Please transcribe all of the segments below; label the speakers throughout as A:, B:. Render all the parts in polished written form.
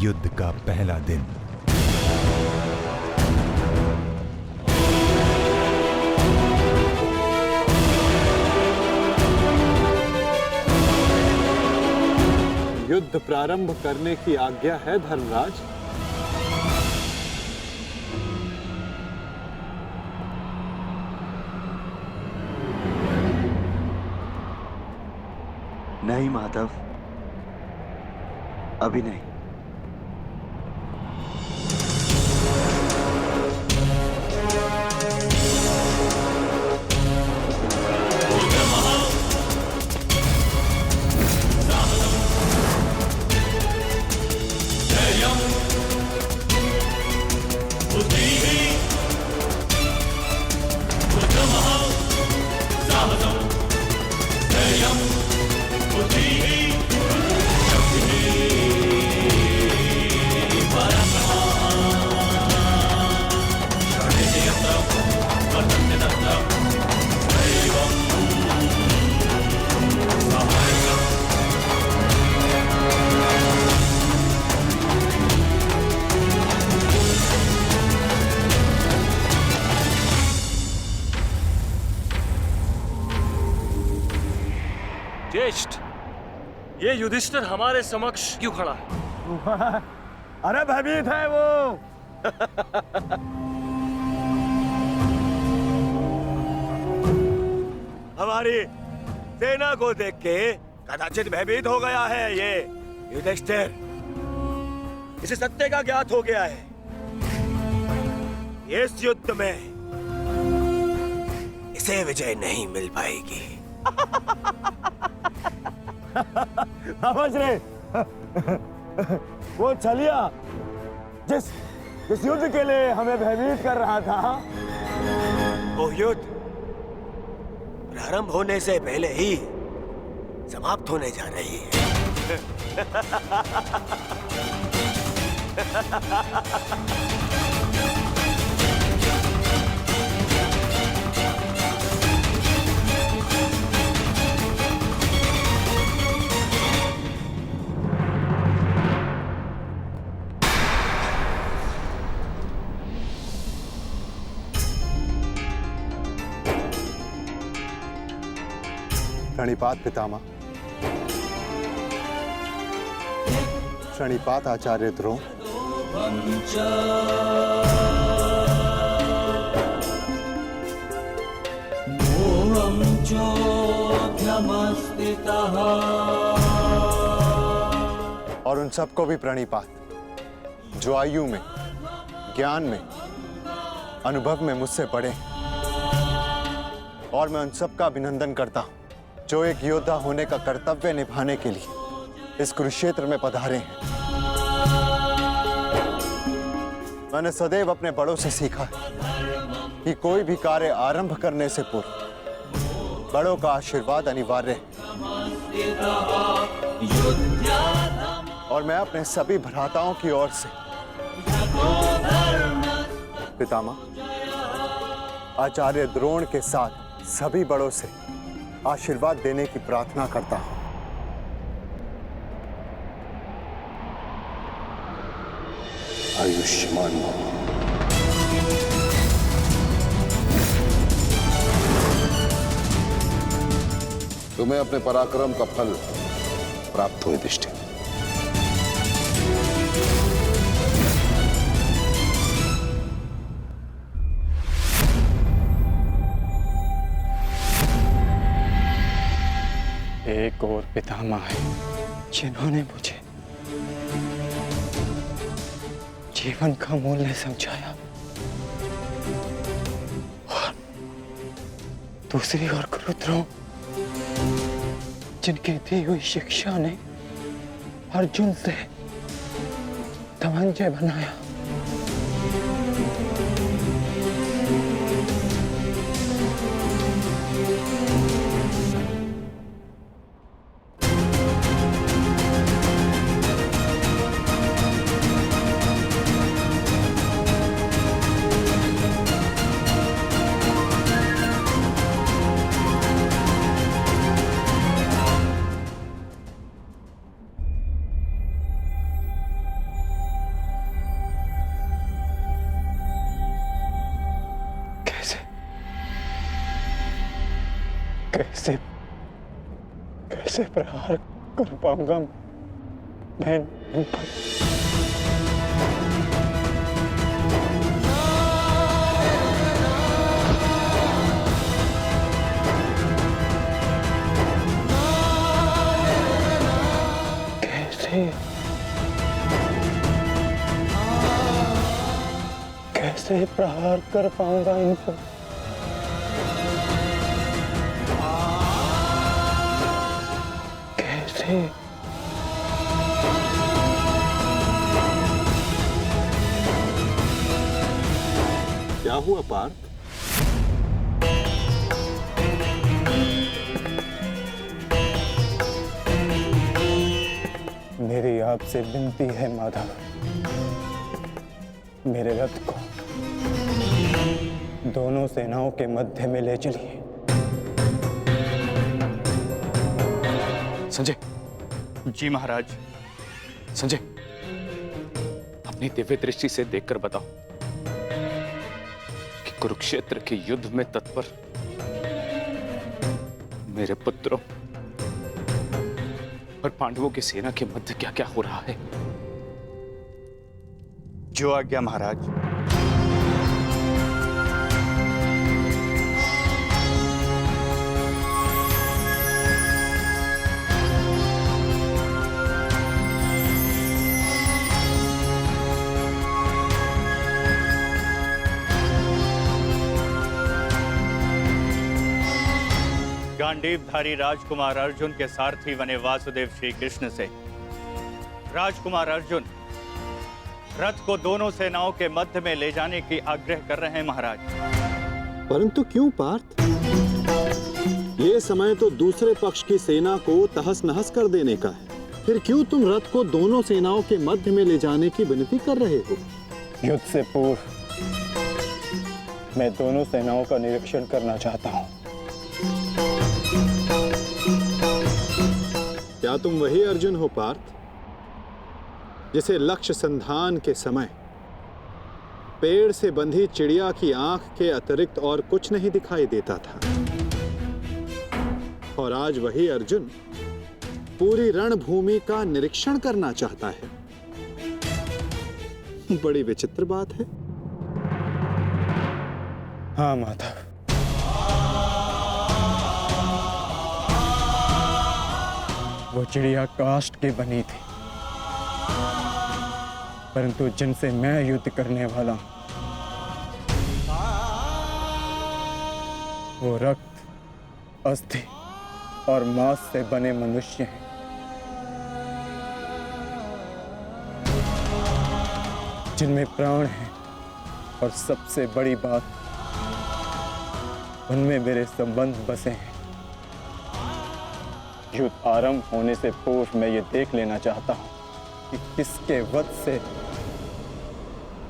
A: युद्ध का पहला दिन।
B: युद्ध प्रारंभ करने की आज्ञा है धर्मराज।
C: नहीं माधव, अभी नहीं।
D: ज्येष्ठ, ये युधिष्ठिर हमारे समक्ष क्यों खड़ा है?
E: अरे भयभीत है वो। हमारी सेना को देख के कदाचित भयभीत हो गया है ये युधिष्ठिर। इसे सत्य का ज्ञात हो गया है। इस युद्ध में इसे विजय नहीं मिल पाएगी। समझ रहे? वो छलिया जिस युद्ध के लिए हमें भयभीत कर रहा था, वो युद्ध प्रारंभ होने से पहले ही समाप्त होने जा रही है।
B: प्रणिपात पितामह। प्रणिपात आचार्य द्रोण। और उन सबको भी प्रणिपात, जो आयु में, ज्ञान में, अनुभव में मुझसे बड़े। और मैं उन सबका अभिनंदन करता हूं जो एक योद्धा होने का कर्तव्य निभाने के लिए इस कुरुक्षेत्र में पधारे हैं। मैंने सदैव अपने बड़ों से सीखा है कि कोई भी कार्य आरंभ करने से पूर्व बड़ों का आशीर्वाद अनिवार्य है। और मैं अपने सभी भ्राताओं की ओर से पितामह आचार्य द्रोण के साथ सभी बड़ों से आशीर्वाद देने की प्रार्थना करता हूं।
F: आयुष्मान भव। तुम्हें अपने पराक्रम का फल प्राप्त हो युधिष्ठिर।
G: एक और पितामह है जिन्होंने मुझे जीवन का मूल्य समझाया, और दूसरी ओर गुरु द्रोण, जिनकी दी हुई शिक्षा ने अर्जुन से धनंजय बनाया। कैसे कैसे प्रहार कर पाऊंगा मैं इन पर? कैसे प्रहार कर पाऊंगा इन पर? कैसे?
B: क्या हुआ पार्थ?
G: मेरी आपसे विनती है माधव, मेरे रथ को दोनों सेनाओं के मध्य में ले चलिए।
A: संजय। जी महाराज। संजय, अपनी दिव्य दृष्टि से देखकर बताओ कि कुरुक्षेत्र के युद्ध में तत्पर मेरे पुत्रों और पांडवों की सेना के मध्य क्या क्या हो रहा है।
C: जो आज्ञा महाराज। गांडीवधारी राजकुमार अर्जुन के सारथी बने वासुदेव श्री कृष्ण से राजकुमार अर्जुन रथ को दोनों सेनाओं के मध्य में ले जाने की आग्रह कर रहे हैं महाराज।
H: परंतु क्यों पार्थ? ये समय तो दूसरे पक्ष की सेना को तहस नहस कर देने का है। फिर क्यों तुम रथ को दोनों सेनाओं के मध्य में ले जाने की विनती कर रहे हो?
G: युद्ध से पूर्व मैं दोनों सेनाओं का निरीक्षण करना चाहता हूं।
H: क्या तुम वही अर्जुन हो पार्थ, जिसे लक्ष्य संधान के समय पेड़ से बंधी चिड़िया की आंख के अतिरिक्त और कुछ नहीं दिखाई देता था, और आज वही अर्जुन पूरी रणभूमि का निरीक्षण करना चाहता है? बड़ी विचित्र बात है।
G: हाँ माधव, वो चिड़िया काष्ठ की बनी थी, परंतु जिनसे मैं युद्ध करने वाला हूं वो रक्त, अस्थि और मांस से बने मनुष्य हैं। जिनमें प्राण है, और सबसे बड़ी बात, उनमें मेरे संबंध बसे हैं। युद्ध आरंभ होने से पूर्व मैं ये देख लेना चाहता हूं कि किसके वध से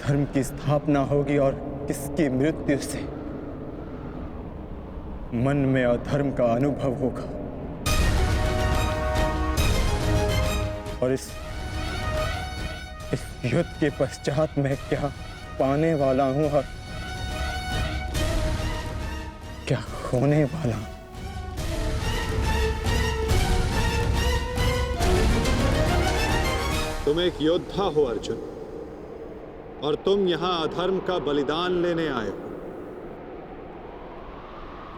G: धर्म की स्थापना होगी और किसकी मृत्यु से मन में अधर्म का अनुभव होगा। और इस युद्ध के पश्चात मैं क्या पाने वाला हूं और क्या खोने वाला हूं।
H: तुम एक योद्धा हो अर्जुन, और तुम यहां अधर्म का बलिदान लेने आए हो,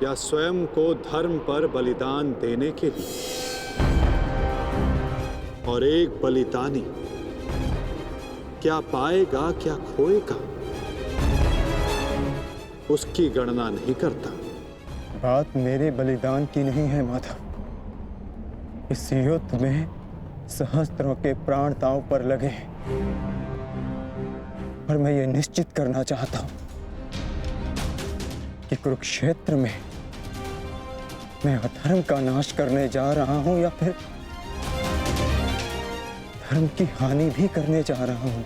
H: या स्वयं को धर्म पर बलिदान देने के लिए? और एक बलिदानी क्या पाएगा क्या खोएगा, उसकी गणना नहीं करता।
G: बात मेरे बलिदान की नहीं है माधव। इस युद्ध में सहस्त्रों के प्राण दांव पर लगे हैं, और मैं ये निश्चित करना चाहता हूं कि कुरुक्षेत्र में मैं अधर्म का नाश करने जा रहा हूं या फिर धर्म की हानि भी करने जा रहा हूं।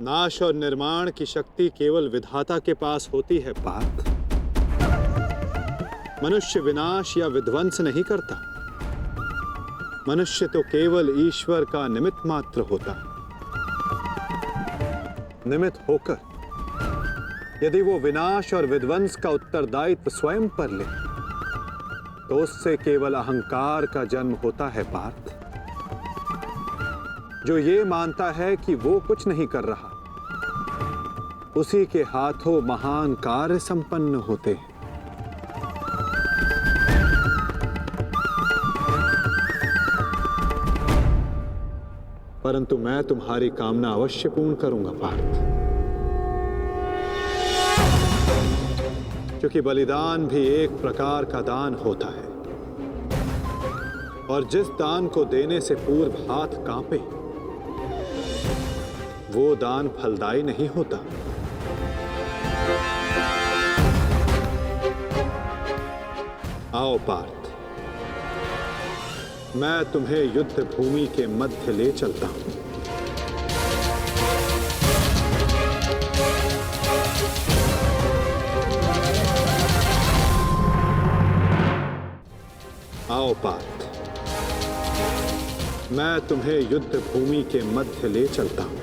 H: नाश और निर्माण की शक्ति केवल विधाता के पास होती है पार्थ। मनुष्य विनाश या विध्वंस नहीं करता। मनुष्य तो केवल ईश्वर का निमित्त मात्र होता है। निमित्त होकर यदि वो विनाश और विध्वंस का उत्तरदायित्व स्वयं पर ले तो उससे केवल अहंकार का जन्म होता है पार्थ, जो ये मानता है कि वो कुछ नहीं कर रहा, उसी के हाथों महान कार्य संपन्न होते हैं। परंतु मैं तुम्हारी कामना अवश्य पूर्ण करूंगा पार्थ, क्योंकि बलिदान भी एक प्रकार का दान होता है, और जिस दान को देने से पूर्व हाथ कांपे वो दान फलदायी नहीं होता। आओ पार्थ, मैं तुम्हें युद्ध भूमि के मध्य ले चलता हूं। आओ पार्थ, मैं तुम्हें युद्ध भूमि के मध्य ले चलता हूं।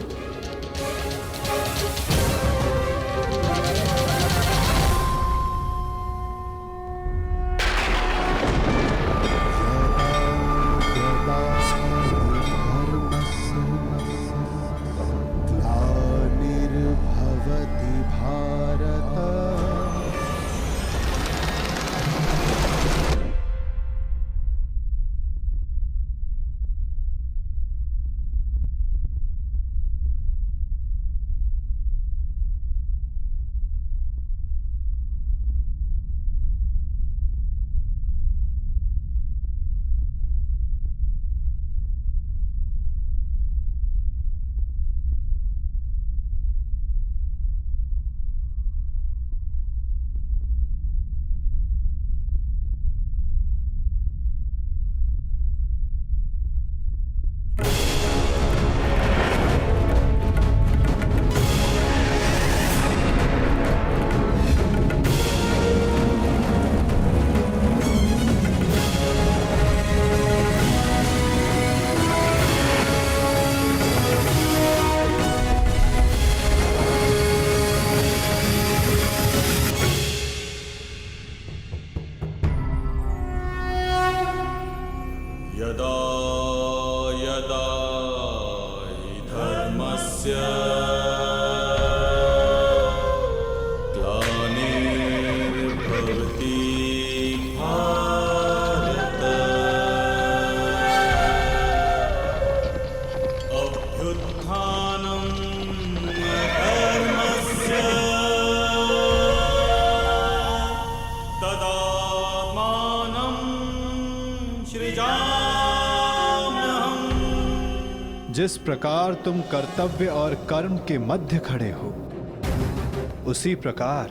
I: यदा यदा हि धर्मस्य ग्लानिर्भवति भारत अभ्युत्थानं धर्मस्य तदात्मानं सृजाम्यहम्।
H: जिस प्रकार तुम कर्तव्य और कर्म के मध्य खड़े हो, उसी प्रकार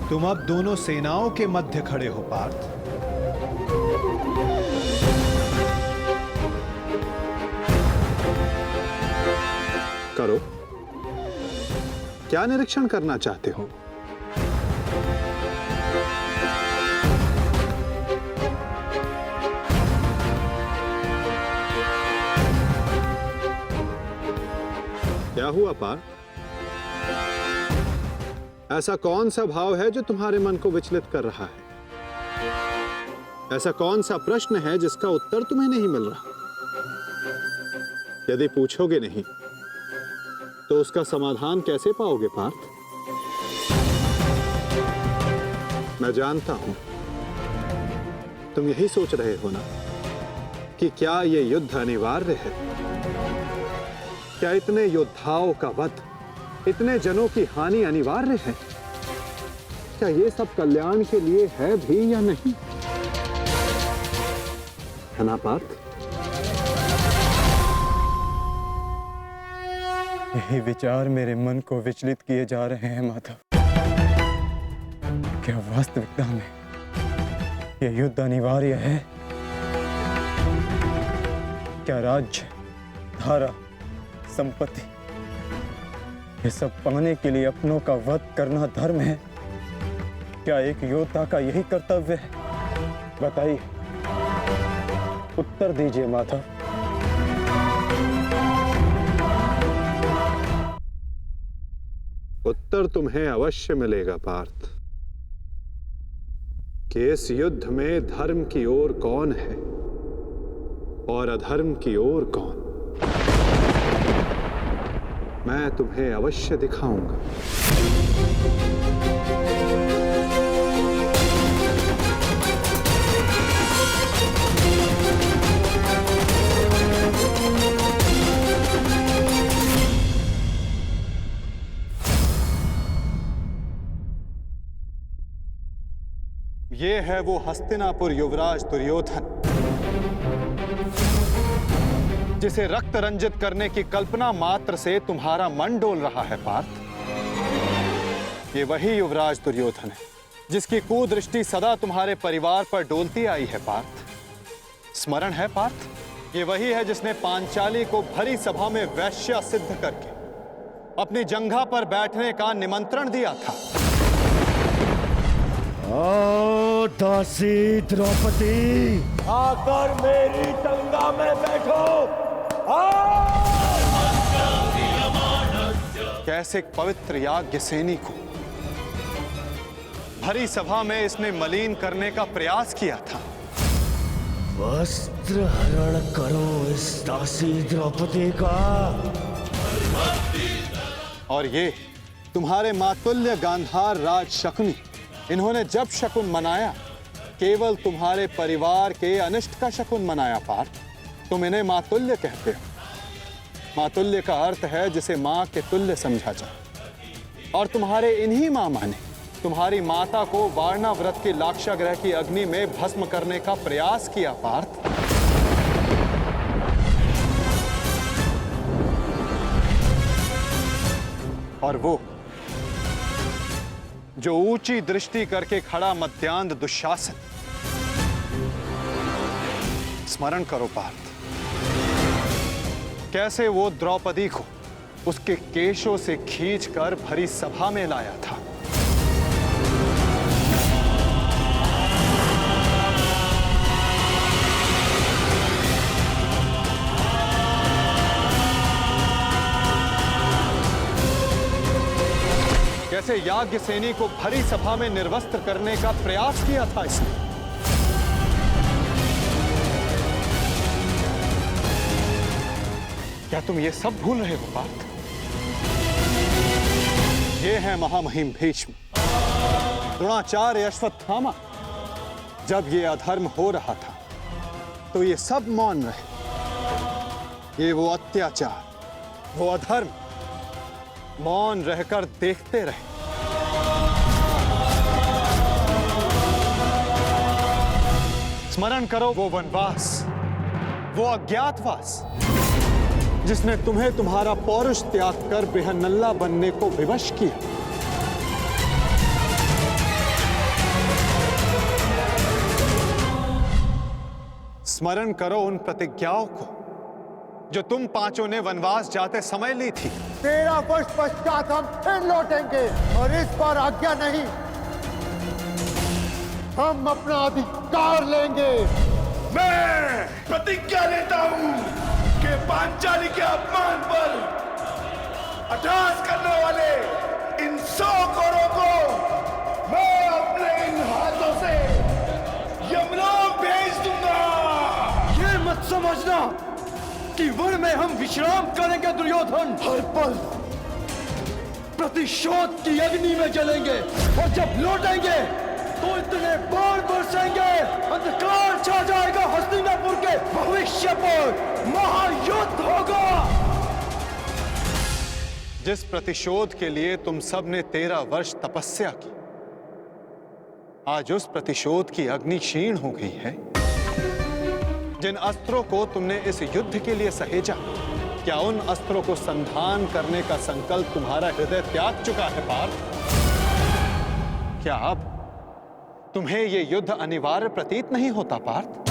H: तुम अब दोनों सेनाओं के मध्य खड़े हो पार्थ। करो, क्या निरीक्षण करना चाहते हो? क्या हुआ पार्थ? ऐसा कौन सा भाव है जो तुम्हारे मन को विचलित कर रहा है? ऐसा कौन सा प्रश्न है जिसका उत्तर तुम्हें नहीं मिल रहा? यदि पूछोगे नहीं तो उसका समाधान कैसे पाओगे पार्थ? मैं जानता हूं तुम यही सोच रहे हो ना कि क्या यह युद्ध अनिवार्य है? क्या इतने योद्धाओं का वध, इतने जनों की हानि अनिवार्य है? क्या ये सब कल्याण के लिए है भी या नहीं? है ना पार्थ?
G: यही विचार मेरे मन को विचलित किए जा रहे हैं माधव। क्या वास्तविकता में यह युद्ध अनिवार्य है? क्या राज्य, धारा, संपत्ति, ये सब पाने के लिए अपनों का वध करना धर्म है? क्या एक योद्धा का यही कर्तव्य है? बताइए, उत्तर दीजिए माधव।
H: उत्तर तुम्हें अवश्य मिलेगा पार्थ कि इस युद्ध में धर्म की ओर कौन है और अधर्म की ओर कौन। मैं तुम्हें अवश्य दिखाऊंगा। ये है वो हस्तिनापुर युवराज दुर्योधन जिसे रक्त रंजित करने की कल्पना मात्र से तुम्हारा मन डोल रहा है पार्थ। ये वही युवराज दुर्योधन है जिसकी कुदृष्टि सदा तुम्हारे परिवार पर डोलती आई है पार्थ। स्मरण है पार्थ? ये वही है जिसने पांचाली को भरी सभा में वैश्या सिद्ध करके अपनी जंघा पर बैठने का निमंत्रण दिया था।
E: ओ दासी द्रौपदी, आकर मेरी जंगा में बैठो।
H: कैसे पवित्र याज्ञसेनी को भरी सभा में इसने मलिन करने का प्रयास किया था।
E: वस्त्र हरण करो इस दासी द्रौपदी का।
H: और ये तुम्हारे मातुल्य गांधार राज शकुनी, इन्होंने जब शकुन मनाया केवल तुम्हारे परिवार के अनिष्ट का शकुन मनाया पार्थ। तुम इन्हें मातुल्य कहते हो। मातुल्य का अर्थ है जिसे मां के तुल्य समझा जाए। और तुम्हारे इन्हीं मामा ने तुम्हारी माता को वारणा व्रत की लाक्षागृह की अग्नि में भस्म करने का प्रयास किया पार्थ। और वो जो ऊंची दृष्टि करके खड़ा मध्यांध दुशासन, स्मरण करो पार्थ, कैसे वो द्रौपदी को उसके केशों से खींचकर भरी सभा में लाया था। कैसे याज्ञसेनी को भरी सभा में निर्वस्त्र करने का प्रयास किया था इसने। क्या तुम ये सब भूल रहे हो पार्थ? ये है महामहिम भीष्म, द्रोणाचार्य, अश्वत्थामा। जब ये अधर्म हो रहा था तो ये सब मौन रहे। ये वो अत्याचार, वो अधर्म मौन रहकर देखते रहे। स्मरण करो वो वनवास, वो अज्ञातवास जिसने तुम्हें तुम्हारा पौरुष त्याग कर बेहनल्ला बनने को विवश किया। स्मरण करो उन प्रतिज्ञाओं को जो तुम पांचों ने वनवास जाते समय ली थी।
B: 13 वर्ष पश्चात हम फिर लौटेंगे और इस बार आज्ञा नहीं, हम अपना अधिकार लेंगे।
E: मैं प्रतिज्ञा लेता हूं कि पांचाली के अपमान पर अट्टहास करने वाले इन 100 कौरों को मैं अपने इन हाथों से यमलोक भेज दूंगा।
J: ये मत समझना कि वन में हम विश्राम करेंगे दुर्योधन।
E: हर पल
J: प्रतिशोध की अग्नि में जलेंगे और जब लौटेंगे तो इतने बाण बरसेंगे, अंधकार छा जाएगा हस्तिनापुर के भविष्य पर। महायुद्ध होगा।
H: जिस प्रतिशोध के लिए तुम सब ने 13 वर्ष तपस्या की, आज उस प्रतिशोध की अग्नि क्षीण हो गई है। जिन अस्त्रों को तुमने इस युद्ध के लिए सहेजा, क्या उन अस्त्रों को संधान करने का संकल्प तुम्हारा हृदय त्याग चुका है पार्थ? क्या अब तुम्हें यह युद्ध अनिवार्य प्रतीत नहीं होता पार्थ?